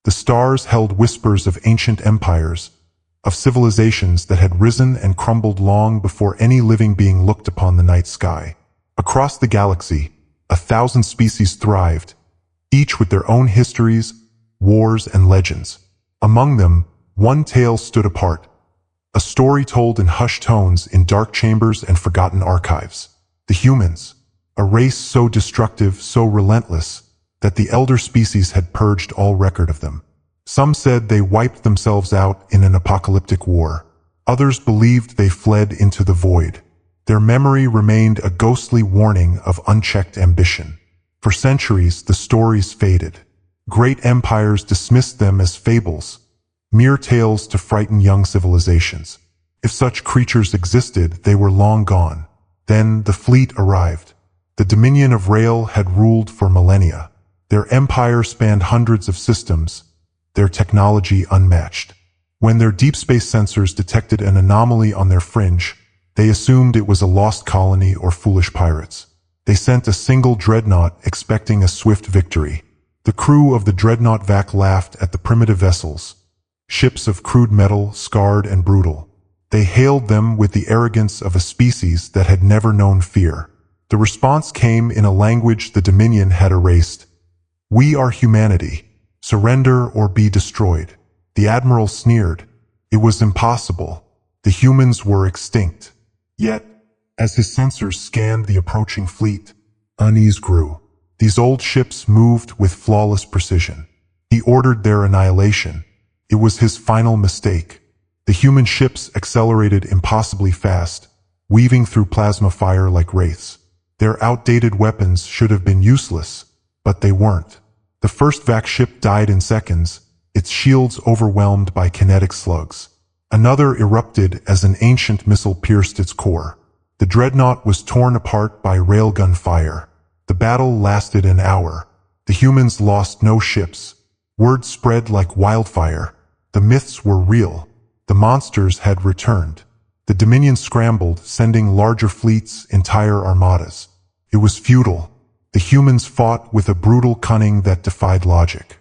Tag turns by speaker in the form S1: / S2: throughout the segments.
S1: The stars held whispers of ancient empires, of civilizations that had risen and crumbled long before any living being looked upon the night sky. Across the galaxy, 1,000 species thrived, each with their own histories, wars, and legends. Among them, one tale stood apart, a story told in hushed tones in dark chambers and forgotten archives. The humans, a race so destructive, so relentless, that the elder species had purged all record of them. Some said they wiped themselves out in an apocalyptic war. Others believed they fled into the void. Their memory remained a ghostly warning of unchecked ambition. For centuries, the stories faded. Great empires dismissed them as fables, mere tales to frighten young civilizations. If such creatures existed, they were long gone. Then the fleet arrived. The Dominion of Rail had ruled for millennia. Their empire spanned hundreds of systems, their technology unmatched. When their deep space sensors detected an anomaly on their fringe, they assumed it was a lost colony or foolish pirates. They sent a single dreadnought expecting a swift victory. The crew of the dreadnought Vac laughed at the primitive vessels, ships of crude metal, scarred and brutal. They hailed them with the arrogance of a species that had never known fear. The response came in a language the Dominion had erased. "We are humanity. Surrender or be destroyed." The admiral sneered. It was impossible. The humans were extinct. Yet, as his sensors scanned the approaching fleet, unease grew. These old ships moved with flawless precision. He ordered their annihilation. It was his final mistake. The human ships accelerated impossibly fast, weaving through plasma fire like wraiths. Their outdated weapons should have been useless, but they weren't. The first Vac ship died in seconds, its shields overwhelmed by kinetic slugs. Another erupted as an ancient missile pierced its core. The dreadnought was torn apart by railgun fire. The battle lasted an hour. The humans lost no ships. Word spread like wildfire. The myths were real. The monsters had returned. The Dominion scrambled, sending larger fleets, entire armadas. It was futile. The humans fought with a brutal cunning that defied logic.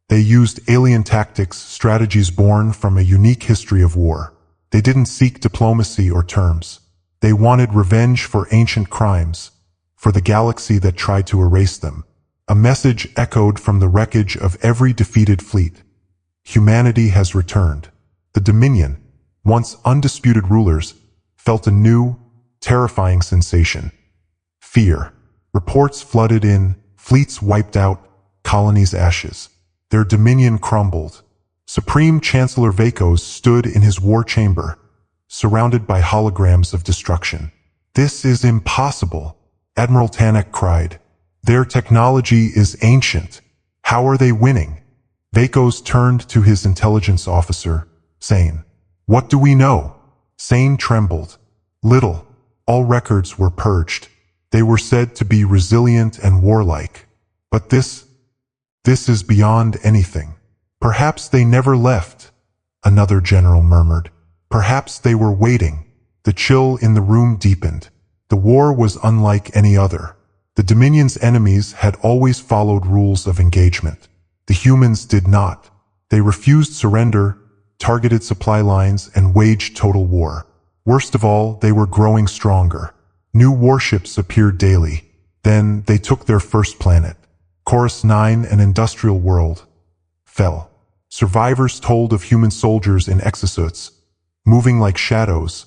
S1: They used alien tactics, strategies born from a unique history of war. They didn't seek diplomacy or terms. They wanted revenge for ancient crimes, for the galaxy that tried to erase them. A message echoed from the wreckage of every defeated fleet. Humanity has returned. The Dominion, once undisputed rulers, felt a new, terrifying sensation. Fear. Reports flooded in, fleets wiped out, colonies ashes. Their dominion crumbled. Supreme Chancellor Vacos stood in his war chamber, surrounded by holograms of destruction. "This is impossible," Admiral Tanak cried. "Their technology is ancient. How are they winning?" Vacos turned to his intelligence officer, Sane. "What do we know?" Sane trembled. "Little. All records were purged. They were said to be resilient and warlike. But this is beyond anything." "Perhaps they never left," another general murmured. "Perhaps they were waiting." The chill in the room deepened. The war was unlike any other. The Dominion's enemies had always followed rules of engagement. The humans did not. They refused surrender, targeted supply lines, and waged total war. Worst of all, they were growing stronger. New warships appeared daily. Then they took their first planet. Chorus 9, an industrial world, fell. Survivors told of human soldiers in exosuits, moving like shadows,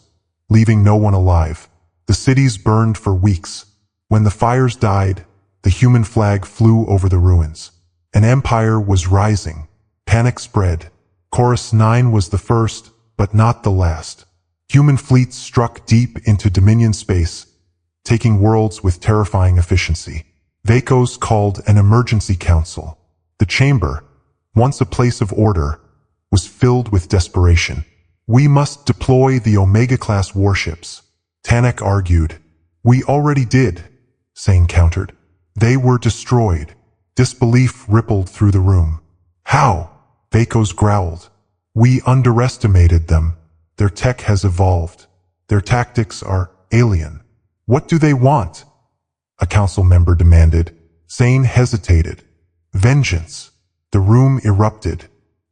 S1: leaving no one alive. The cities burned for weeks. When the fires died, the human flag flew over the ruins. An empire was rising. Panic spread. Chorus 9 was the first, but not the last. Human fleets struck deep into Dominion space, taking worlds with terrifying efficiency. Vacos called an emergency council. The chamber, once a place of order, was filled with desperation. "We must deploy the Omega-class warships," Tanak argued. "We already did," Sane countered. "They were destroyed." Disbelief rippled through the room. "How?" Vacos growled. "We underestimated them. Their tech has evolved. Their tactics are alien." "What do they want?" a council member demanded. Sane hesitated. "Vengeance. The room erupted.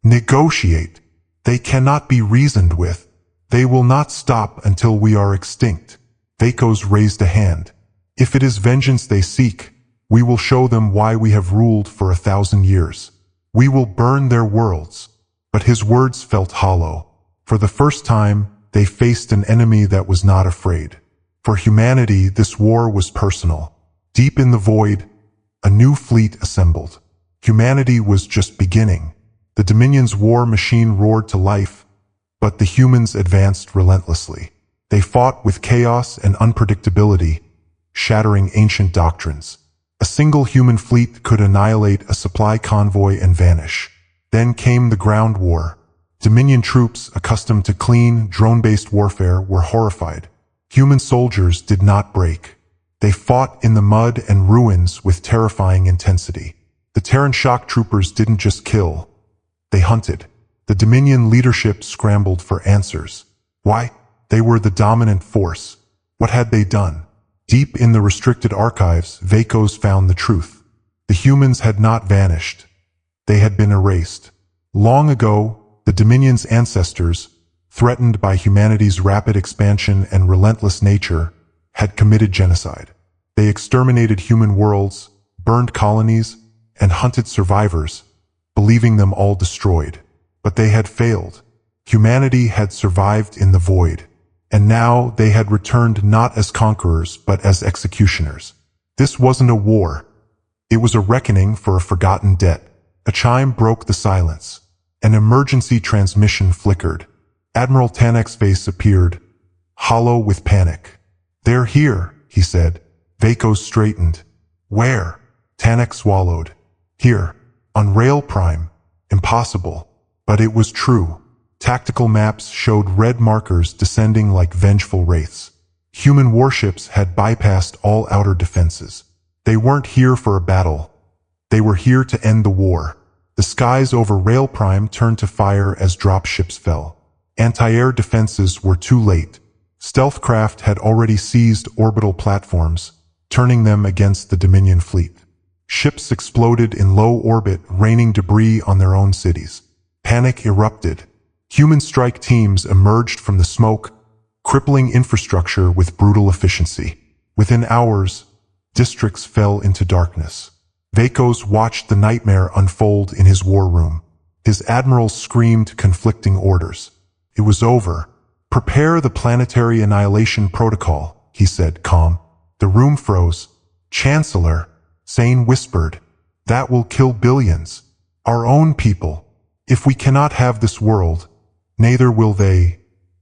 S1: Negotiate. They cannot be reasoned with. They will not stop until we are extinct. Vacos raised a hand. If it is vengeance they seek, we will show them why we have ruled for 1,000 years. We will burn their worlds. But his words felt hollow. For the first time, they faced an enemy that was not afraid. For humanity, this war was personal. Deep in the void, a new fleet assembled. Humanity was just beginning. The Dominion's war machine roared to life, but the humans advanced relentlessly. They fought with chaos and unpredictability, shattering ancient doctrines. A single human fleet could annihilate a supply convoy and vanish. Then came the ground war. Dominion troops, accustomed to clean, drone-based warfare, were horrified. Human soldiers did not break. They fought in the mud and ruins with terrifying intensity. The Terran shock troopers didn't just kill. They hunted. The Dominion leadership scrambled for answers. Why? They were the dominant force. What had they done? Deep in the restricted archives, Vacos found the truth. The humans had not vanished. They had been erased. Long ago, the Dominion's ancestors, threatened by humanity's rapid expansion and relentless nature, had committed genocide. They exterminated human worlds, burned colonies, and hunted survivors, believing them all destroyed. But they had failed. Humanity had survived in the void. And now they had returned not as conquerors, but as executioners. This wasn't a war. It was a reckoning for a forgotten debt. A chime broke the silence. An emergency transmission flickered. Admiral Tanek's face appeared, hollow with panic. "They're here," he said. Vacos straightened. "Where?" Tanek swallowed. "Here. On Rail Prime." Impossible. But it was true. Tactical maps showed red markers descending like vengeful wraiths. Human warships had bypassed all outer defenses. They weren't here for a battle. They were here to end the war. The skies over Rail Prime turned to fire as dropships fell. Anti-air defenses were too late. Stealth craft had already seized orbital platforms, turning them against the Dominion fleet. Ships exploded in low orbit, raining debris on their own cities. Panic erupted. Human strike teams emerged from the smoke, crippling infrastructure with brutal efficiency. Within hours, districts fell into darkness. Vacos watched the nightmare unfold in his war room. His admirals screamed conflicting orders. It was over. "Prepare the planetary annihilation protocol," he said, calm. The room froze. "Chancellor," Sane whispered, "that will kill billions. Our own people. If we cannot have this world, neither will they,"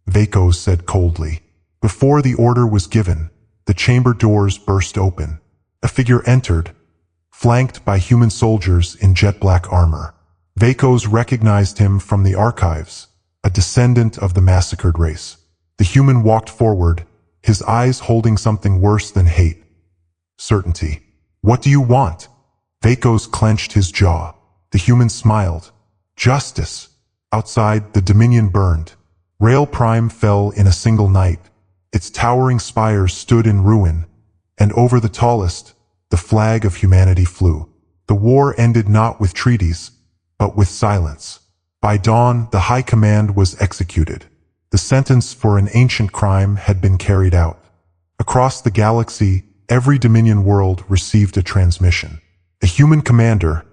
S1: Vacos said coldly. Before the order was given, the chamber doors burst open. A figure entered, flanked by human soldiers in jet-black armor. Vacos recognized him from the archives, a descendant of the massacred race. The human walked forward, his eyes holding something worse than hate. Certainty. "What do you want?" Vacos clenched his jaw. The human smiled. "Justice." Outside, the Dominion burned. Rail Prime fell in a single night. Its towering spires stood in ruin, and over the tallest, the flag of humanity flew. The war ended not with treaties, but with silence. By dawn, the High Command was executed. The sentence for an ancient crime had been carried out. Across the galaxy, every Dominion world received a transmission. A human commander,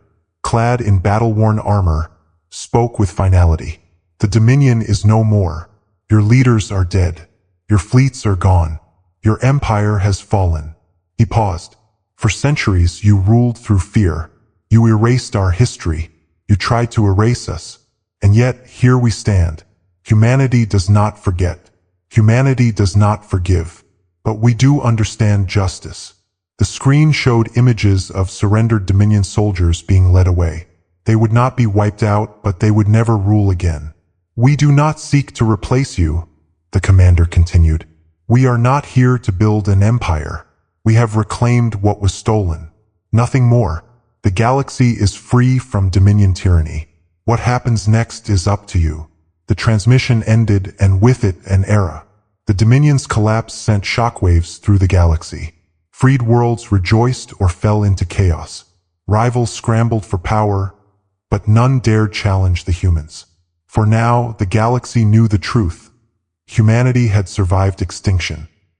S1: clad in battle-worn armor, spoke with finality. "The Dominion is no more. Your leaders are dead. Your fleets are gone. Your empire has fallen." He paused. "For centuries you ruled through fear. You erased our history. You tried to erase us. And yet, here we stand. Humanity does not forget. Humanity does not forgive. But we do understand justice." The screen showed images of surrendered Dominion soldiers being led away. They would not be wiped out, but they would never rule again. "We do not seek to replace you," the commander continued. "We are not here to build an empire. We have reclaimed what was stolen. Nothing more. The galaxy is free from Dominion tyranny. What happens next is up to you." The transmission ended, and with it an era. The Dominion's collapse sent shockwaves through the galaxy. Freed worlds rejoiced or fell into chaos. Rivals scrambled for power, but none dared challenge the humans. For now, the galaxy knew the truth. Humanity had survived extinction.